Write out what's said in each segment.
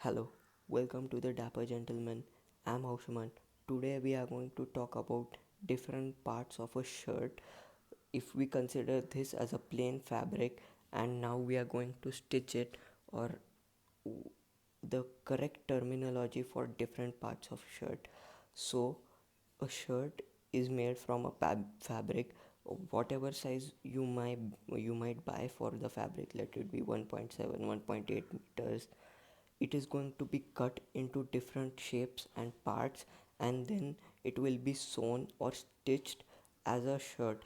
Hello, welcome to the Dapper Gentleman. I'm Aushuman. Today we are going to talk about different parts of a shirt. If we consider this as a plain fabric and now we are going to stitch it, or the correct terminology for different parts of shirt. So a shirt is made from a fabric, whatever size you might buy for the fabric, let it be 1.7, 1.8 meters. It is going to be cut into different shapes and parts, and then it will be sewn or stitched as a shirt.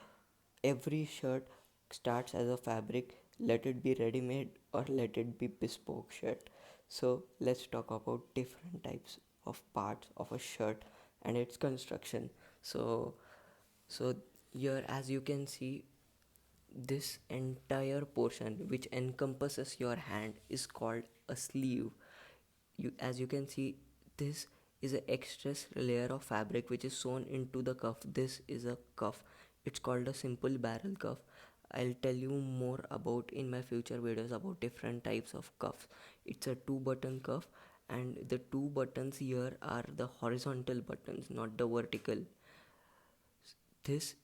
Every shirt starts as a fabric, let it be ready made or let it be bespoke shirt. So let's talk about different types of parts of a shirt and its construction. So so here, as you can see, this entire portion which encompasses your hand is called a sleeve. As you can see, this is an extra layer of fabric which is sewn into the cuff. This is a cuff. It's called a simple barrel cuff. I'll tell you more about in my future videos about different types of cuffs. It's a two button cuff, and the two buttons here are the horizontal buttons, not the vertical. This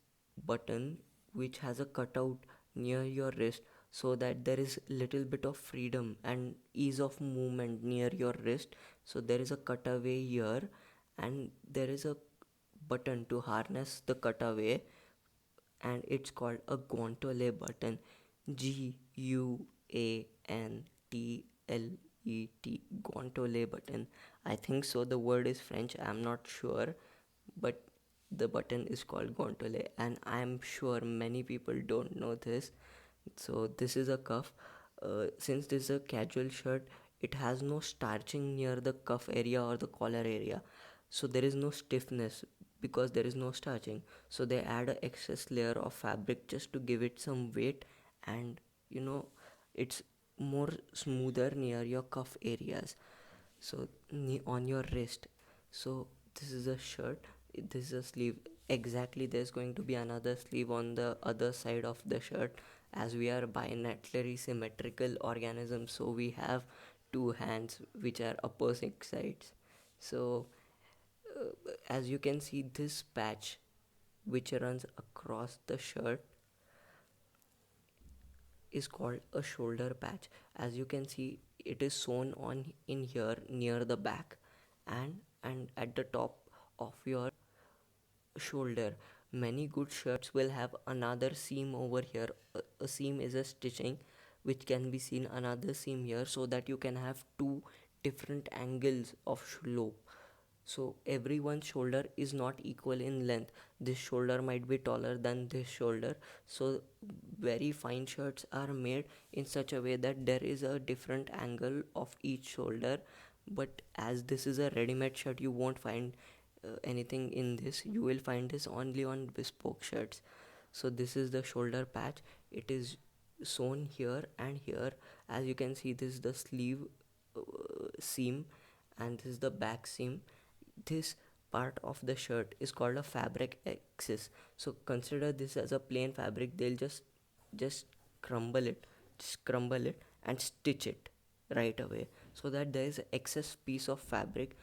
button, which has a cutout near your wrist, so that there is little bit of freedom and ease of movement near your wrist. So there is a cutaway here, and there is a button to harness the cutaway, and it's called a guantole button. Guantlet, guantole button. I think so, the word is French, I'm not sure, but the button is called guantole, and I'm sure many people don't know this. So this is a cuff. Since this is a casual shirt, it has no starching near the cuff area or the collar area, so there is no stiffness because there is no starching. So they add a excess layer of fabric just to give it some weight, and you know it's more smoother near your cuff areas, so on your wrist. So this is a shirt, this is a sleeve. Exactly, there's going to be another sleeve on the other side of the shirt, as we are binately symmetrical organisms, so we have two hands which are opposite sides. So as you can see, this patch which runs across the shirt is called a shoulder patch. As you can see, it is sewn on in here near the back, and at the top of your shoulder. Many good shirts will have another seam over here. A seam is a stitching which can be seen, another seam here, so that you can have two different angles of slope. So everyone's shoulder is not equal in length. This shoulder might be taller than this shoulder. So very fine shirts are made in such a way that there is a different angle of each shoulder. But as this is a ready-made shirt, you won't find anything in this. You will find this only on bespoke shirts. So this is the shoulder patch. It is sewn here and here. As you can see, this is the sleeve seam, and this is the back seam. This part of the shirt is called a fabric axis. So consider this as a plain fabric. They'll just crumble it just crumble it and stitch it right away, so that there is an excess piece of fabric.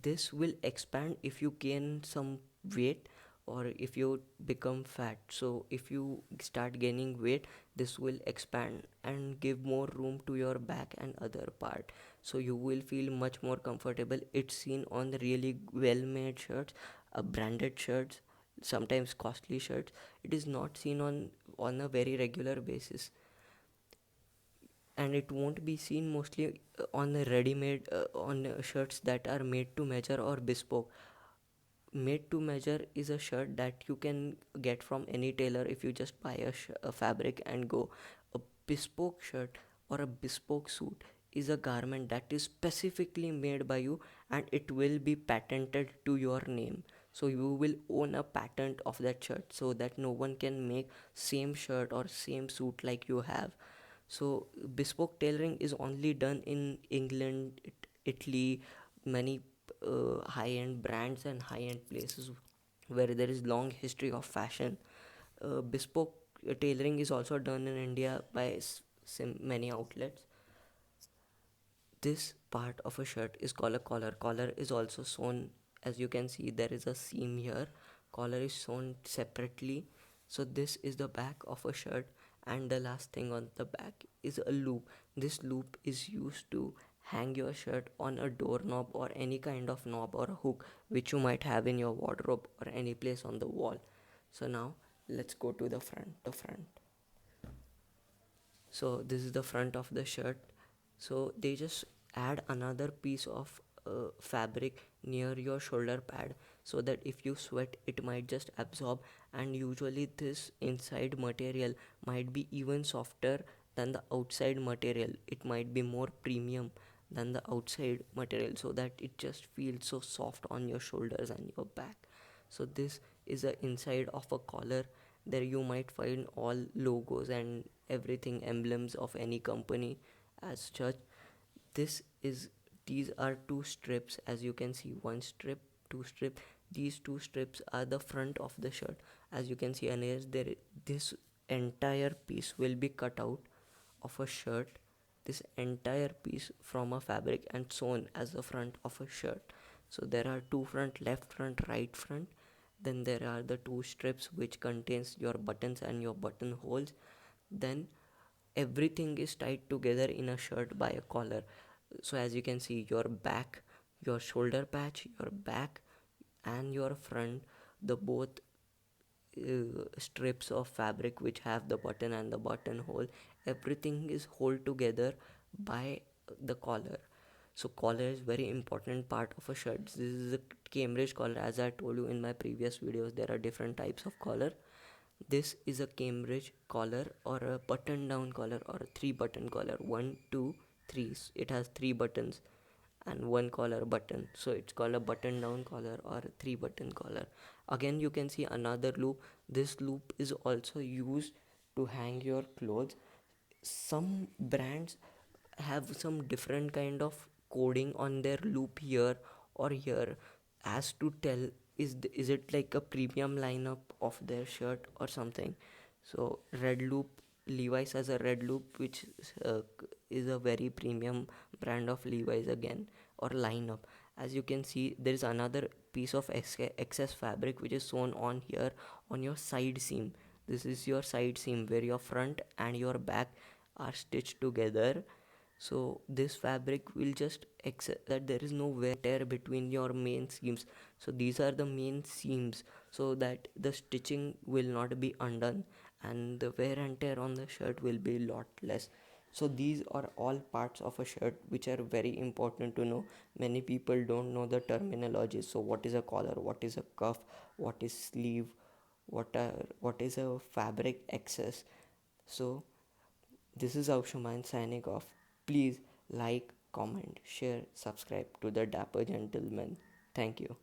This will expand if you gain some weight or if you become fat. So if you start gaining weight, this will expand and give more room to your back and other part, so you will feel much more comfortable. It's seen on the really well made shirts, branded shirts, sometimes costly shirts. It is not seen on a very regular basis, and it won't be seen mostly on the ready made on shirts that are made to measure or bespoke. Made to measure is a shirt that you can get from any tailor if you just buy a fabric and go. A bespoke shirt or a bespoke suit is a garment that is specifically made by you, and it will be patented to your name. So you will own a patent of that shirt, so that no one can make same shirt or same suit like you have. So bespoke tailoring is only done in England, Italy, many high-end brands and high-end places where there is long history of fashion. Bespoke tailoring is also done in India by many outlets. This part of a shirt is called a collar. Collar is also sewn, as you can see there is a seam here. Collar is sewn separately. So this is the back of a shirt, and the last thing on the back is a loop. This loop is used to hang your shirt on a doorknob or any kind of knob or a hook which you might have in your wardrobe or any place on the wall. So now let's go to the front. So this is the front of the shirt. So they just add another piece of fabric near your shoulder pad, so that if you sweat it might just absorb, and usually this inside material might be even softer than the outside material. It might be more premium than the outside material, so that it just feels so soft on your shoulders and your back. So this is the inside of a collar. There you might find all logos and everything, emblems of any company as such. This is these are two strips, as you can see, one strip, two strip. These two strips are the front of the shirt, as you can see. And here there, this entire piece will be cut out of a shirt, this entire piece from a fabric and sewn as the front of a shirt. So there are two front, left front, right front. Then there are the two strips which contains your buttons and your buttonholes. Then everything is tied together in a shirt by a collar. So as you can see, your back, your shoulder patch, your back and your front, the both strips of fabric which have the button and the buttonhole, everything is held together by the collar. So collar is very important part of a shirt. This is a Cambridge collar. As I told you in my previous videos, there are different types of collar. This is a Cambridge collar, or a button down collar, or a 3 button collar. One, two, three. It has 3 buttons and one collar button, so it's called a button down collar or a 3 button collar. Again you can see another loop. This loop is also used to hang your clothes. Some brands have some different kind of coding on their loop here or here, as to tell is it like a premium lineup of their shirt or something. So red loop, Levi's has a red loop, which is a very premium brand of Levi's again, or lineup. As you can see, there is another piece of excess fabric which is sewn on here on your side seam. This is your side seam where your front and your back are stitched together. So this fabric will just accept that there is no wear and tear between your main seams. So these are the main seams, so that the stitching will not be undone and the wear and tear on the shirt will be a lot less. So these are all parts of a shirt which are very important to know. Many people don't know the terminology. So what is a collar, what is a cuff, what is sleeve, what is a fabric excess. So this is Aushuman signing off. Please like, comment, share, subscribe to the Dapper Gentleman. Thank you.